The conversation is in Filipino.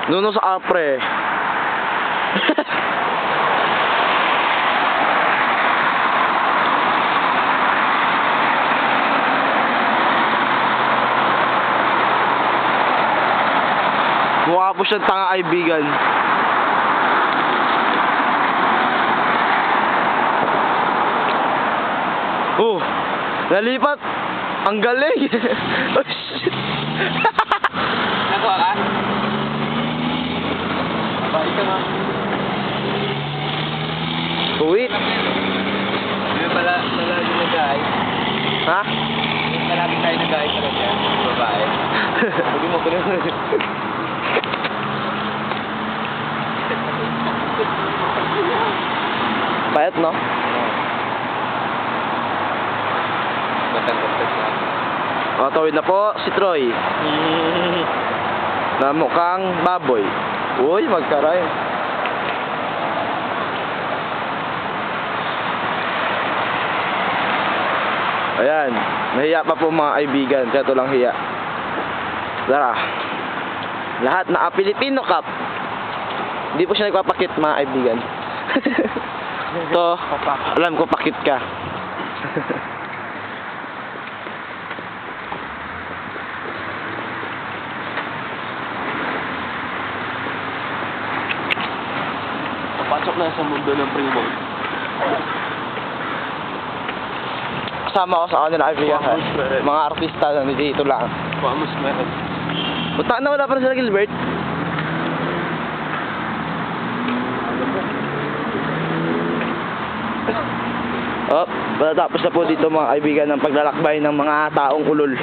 Nuno sa apre. Mukha po siyang tanga kaibigan. Oh, nalipat. Ang galing. Oh, shit. Nakuha ka? Balik ka ma. Wait. Hindi pala yung nag-aay. Ha? Hindi palagi tayo nag-aay sa kanya. Babae. Hindi mo ko na. Payat, no? Matang-matang na. O, tawid na po si Troy. Na mukhang baboy. Uy, magkaray. Ayan, nahiya pa po mga kaibigan, kaya ito lang hiya. Tara. Lahat na Filipino Cup. Hindi po siya nagpapakit mga kaibigan. Ito, alam ko pakit ka. Pasok na sa mundo ng primo. Kasama ko sa kanila kaibigan. Mga artista na dito lang. Vamos meron. Punta na wala pa rin sila Gilbert. Oh, matatapos na po dito mga kaibigan ng paglalakbay ng mga taong ulol.